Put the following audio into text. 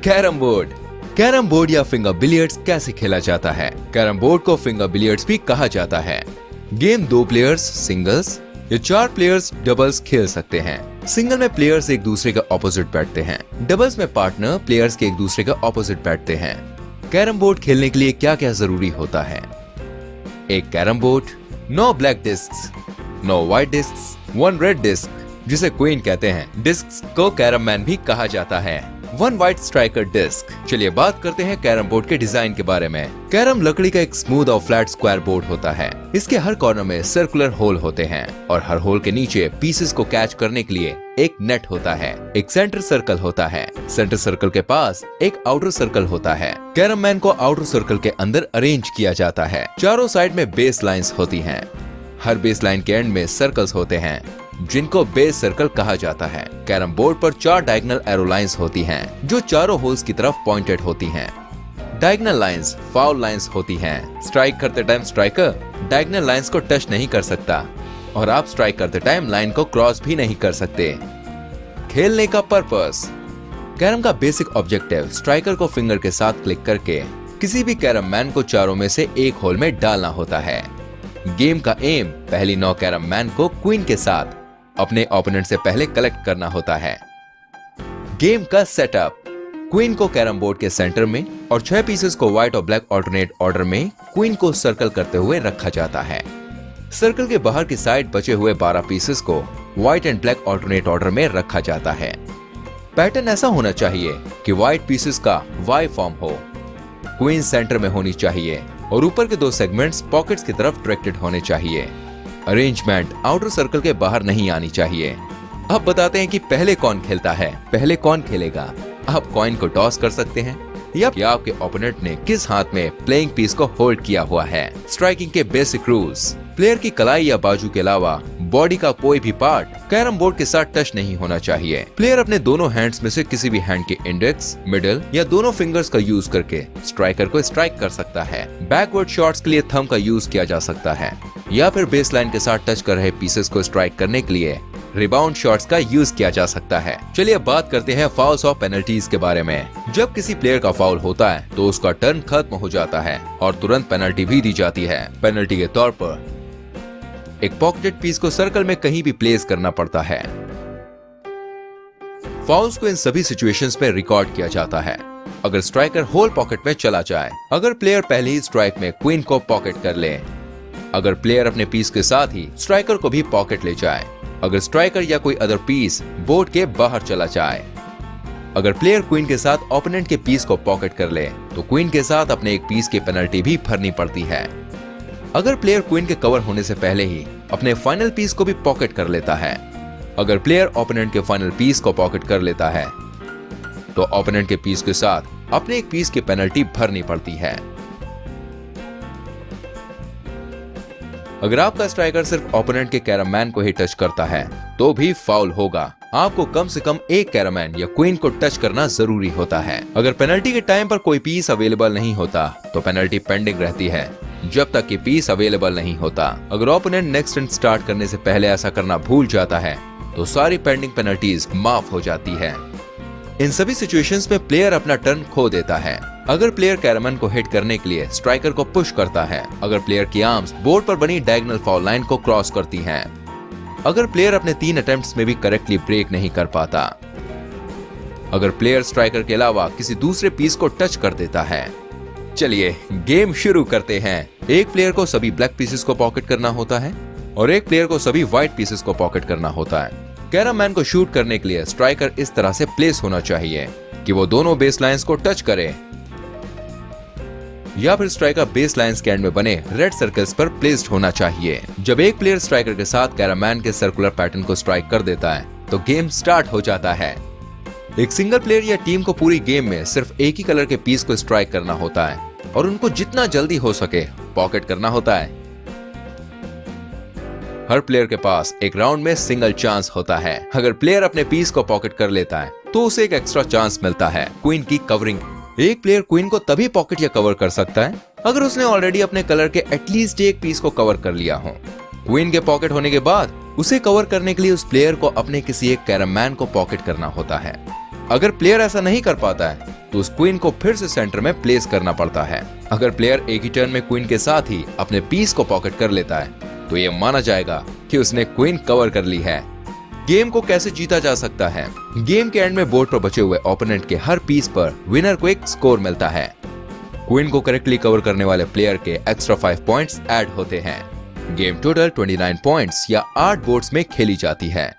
Carrom board. Carrom board या finger billiards कैसे खेला जाता है? कैरम बोर्ड को फिंगर बिलियर्ड्स भी कहा जाता है। गेम 2 प्लेयर्स सिंगल्स या 4 प्लेयर्स डबल्स खेल सकते हैं। सिंगल में प्लेयर्स एक दूसरे के ऑपोजिट बैठते हैं। डबल्स में पार्टनर प्लेयर्स के एक दूसरे के ऑपोजिट बैठते हैं। कैरम बोर्ड खेलने के लिए क्या क्या जरूरी होता है? एक carrom board, 9 black discs, 9 white discs, 1 red disc जिसे क्वीन कहते हैं। डिस्क्स को कैरम मैन भी कहा जाता है। 1 व्हाइट स्ट्राइकर डिस्क। चलिए बात करते हैं कैरम बोर्ड के डिजाइन के बारे में। कैरम लकड़ी का एक स्मूथ और फ्लैट स्क्वायर बोर्ड होता है। इसके हर कॉर्नर में सर्कुलर होल होते हैं और हर होल के नीचे पीसेस को कैच करने के लिए एक नेट होता है। एक सेंटर सर्कल होता है। सेंटर सर्कल के पास एक आउटर सर्कल होता है। कैरम मैन को आउटर सर्कल के अंदर अरेंज किया जाता है। चारों साइड में बेस लाइन्स होती हैं। हर बेस लाइन के एंड में सर्कल्स होते हैं जिनको बेस सर्कल कहा जाता है। कैरम बोर्ड पर 4 डायगोनल एरो लाइंस होती हैं जो चारों होल्स की तरफ पॉइंटेड होती हैं। डायगोनल लाइंस फाउल लाइंस होती हैं। स्ट्राइक करते टाइम स्ट्राइकर डायगोनल लाइंस को टच नहीं कर सकता और आप स्ट्राइक करते टाइम लाइन को क्रॉस भी नहीं कर सकते। खेलने का पर्पस। कैरम का बेसिक ऑब्जेक्टिव स्ट्राइकर को फिंगर के साथ क्लिक करके किसी भी कैरम मैन को चारों में से एक होल में डालना होता है। गेम का एम पहली 9 कैरम मैन को क्वीन के साथ अपने ओपोनेंट से पहले कलेक्ट करना होता है। गेम का सेटअप। क्वीन को कैरम बोर्ड के सेंटर में और 6 पीसेस को व्हाइट और ब्लैक ऑल्टरनेट ऑर्डर में क्वीन को सर्कल करते हुए रखा जाता है। सर्कल के बाहर की साइड बचे हुए 12 पीसेस को white and black alternate order में रखा जाता है। पैटर्न ऐसा होना चाहिए कि व्हाइट पीसेस का वाई फॉर्म हो, क्वीन सेंटर में होनी चाहिए और ऊपर के 2 सेगमेंट्स पॉकेट्स की तरफ डायरेक्टेड होने चाहिए। अरेंजमेंट आउटर सर्कल के बाहर नहीं आनी चाहिए। अब बताते हैं कि पहले कौन खेलता है। पहले कौन खेलेगा? आप कॉइन को टॉस कर सकते हैं या कि आपके ओपोनेंट ने किस हाथ में प्लेइंग पीस को होल्ड किया हुआ है। स्ट्राइकिंग के बेसिक रूल्स। प्लेयर की कलाई या बाजू के अलावा बॉडी का कोई भी पार्ट कैरम बोर्ड के साथ टच नहीं होना चाहिए। प्लेयर अपने दोनों हैंड्स में से किसी भी हैंड के इंडेक्स, मिडिल या दोनों फिंगर्स का यूज करके स्ट्राइकर को स्ट्राइक कर सकता है। बैकवर्ड शॉट्स के लिए थंब का यूज किया जा सकता है या फिर बेस लाइन के साथ टच कर रहे पीसेस को स्ट्राइक करने के लिए रिबाउंड शॉट्स का यूज किया जा सकता है। चलिए अब बात करते हैं फाउल्स और पेनल्टीज के बारे में। जब किसी प्लेयर का फाउल होता है तो उसका टर्न खत्म हो जाता है और तुरंत पेनल्टी भी दी जाती है। पेनल्टी के तौर पर एक पॉकेटेड पीस को सर्कल में कहीं भी प्लेस करना पड़ता है। फाउल्स को इन सभी सिचुएशंस में रिकॉर्ड किया जाता है। अगर स्ट्राइकर होल पॉकेट में चला जाए, अगर प्लेयर पहले ही स्ट्राइक में क्वीन को पॉकेट कर ले, अगर प्लेयर अपने पीस के साथ ही स्ट्राइकर को भी पॉकेट ले जाए, अगर स्ट्राइकर या कोई अदर पीस बोर्ड के बाहर चला जाए, अगर प्लेयर क्वीन के साथ ओपोनेंट के पीस को पॉकेट कर ले तो क्वीन के साथ अपने एक पीस की पेनल्टी भी भरनी पड़ती है। अगर प्लेयर क्वीन के कवर होने से पहले ही अपने फाइनल पीस को भी पॉकेट कर लेता है, अगर प्लेयर ओपोनेंट के फाइनल पीस को पॉकेट कर लेता है तो ओपोनेंट के पीस के साथ अपने एक पीस की पेनल्टी भरनी पड़ती है। अगर आपका स्ट्राइकर सिर्फ ओपोनेंट के कैरम मैन को ही टच करता है तो भी फाउल होगा। आपको कम से कम एक कैरम मैन या क्वीन को टच करना जरूरी होता है। अगर पेनल्टी के टाइम पर कोई पीस अवेलेबल नहीं होता तो पेनल्टी पेंडिंग रहती है जब तक कि पीस अवेलेबल नहीं होता। अगर ओपोनेंट नेक्स्ट रन स्टार्ट करने से पहले ऐसा करना भूल जाता है तो सारी पेंडिंग पेनल्टीज माफ हो जाती है। इन सभी सिचुएशंस में प्लेयर अपना टर्न खो देता है। अगर प्लेयर कैरमैन को हिट करने के लिए स्ट्राइकर को पुश करता है, अगर प्लेयर की आर्म्स बोर्ड पर बनी डायगोनल फाउल लाइन को क्रॉस करती हैं, अगर प्लेयर अपने 3 अटेम्प्ट्स में भी करेक्टली ब्रेक नहीं कर पाता, अगर प्लेयर स्ट्राइकर के अलावा किसी दूसरे पीस को टच कर देता है। चलिए गेम शुरू करते हैं। एक प्लेयर को सभी ब्लैक पीसेस को पॉकेट करना होता है और एक प्लेयर को सभी व्हाइट पीसेस को पॉकेट करना होता है। कैरम मैन को शूट करने के लिए स्ट्राइकर इस तरह से प्लेस होना चाहिए कि वो दोनों बेस लाइंस को टच करे या फिर स्ट्राइकर बेस लाइंस के एंड में बने रेड सर्कल्स पर प्लेस्ड होना चाहिए। जब एक प्लेयर स्ट्राइकर के साथ कैरम मैन के सर्कुलर पैटर्न को स्ट्राइक कर देता है तो गेम स्टार्ट हो जाता है। एक सिंगल प्लेयर या टीम को पूरी गेम में सिर्फ एक ही कलर के पीस को स्ट्राइक करना होता है और उनको जितना जल्दी हो सके पॉकेट करना होता है। हर प्लेयर के पास एक राउंड में सिंगल चांस होता है। अगर प्लेयर अपने पीस को पॉकेट कर लेता है तो उसे एक एक्स्ट्रा चांस मिलता है क्वीन की कवरिंग। एक प्लेयर क्वीन को तभी पॉकेट या कवर कर सकता है अगर उसने ऑलरेडी अपने कलर के एटलीस्ट एक पीस को कवर कर लिया हो। क्वीन के पॉकेट होने के बाद उसे कवर करने के लिए उस प्लेयर को अपने किसी एक कैरम मैन को पॉकेट करना होता है। अगर प्लेयर ऐसा नहीं कर पाता है तो तो उस क्वीन को फिर से सेंटर में प्लेस करना पड़ता है। अगर प्लेयर एक ही टर्न में क्वीन के साथ ही अपने पीस को पॉकेट कर लेता है तो ये माना जाएगा कि उसने क्वीन कवर कर ली है। गेम को कैसे जीता जा सकता है? गेम के एंड में बोर्ड पर बचे हुए ओपोनेंट के हर पीस पर विनर को एक स्कोर मिलता है। क्वीन को करेक्टली कवर करने वाले प्लेयर के एक्स्ट्रा 5 पॉइंट्स ऐड होते हैं। गेम टोटल 29 पॉइंट्स या 8 बोर्ड्स में खेली जाती है।